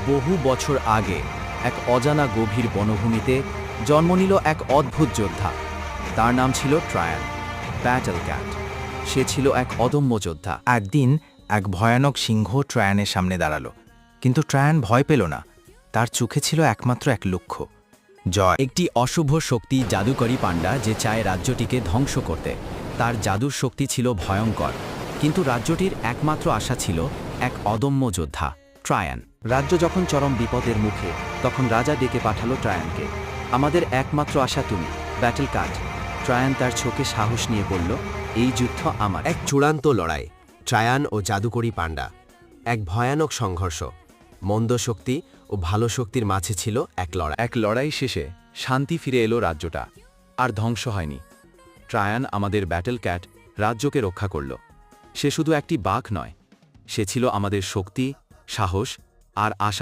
বহু বছর আগে এক অজানা গভীর বনভূমিতে জন্ম নিল এক অদ্ভুত যোদ্ধা। তার নাম ছিল ট্রায়ান, ব্যাটল ক্যাট। সে ছিল এক অদম্য যোদ্ধা। একদিন এক ভয়ানক সিংহ ট্রায়ানের সামনে দাঁড়ালো, কিন্তু ট্রায়ান ভয় পেল না। তার চোখে ছিল একমাত্র এক লক্ষ্য, জয়। একটি অশুভ শক্তি জাদুকরী পান্ডা যে চায় রাজ্যটিকে ধ্বংস করতে। তার জাদুর শক্তি ছিল ভয়ঙ্কর, কিন্তু রাজ্যটির একমাত্র আশা ছিল এক অদম্য যোদ্ধা, ট্রায়ান। রাজ্য যখন চরম বিপদের মুখে, তখন রাজা ডেকে পাঠালো ট্রায়ানকে। আমাদের একমাত্র আশা তুমি, ব্যাটল ক্যাট। ট্রায়ান তার চোখে সাহস নিয়ে বলল, এই যুদ্ধ আমার। এক চূড়ান্ত লড়াই, ট্রায়ান ও জাদুকরী পান্ডা। এক ভয়ানক সংঘর্ষ, মন্দ শক্তি ও ভালো শক্তির মাঝে ছিল এক লড়াই শেষে শান্তি ফিরে এলো রাজ্যটা, আর ধ্বংস হয়নি। ট্রায়ান, আমাদের ব্যাটল ক্যাট, রাজ্যকে রক্ষা করল। সে শুধু একটি বাঘ নয়, সে ছিল আমাদের শক্তি, সাহস আর আশা।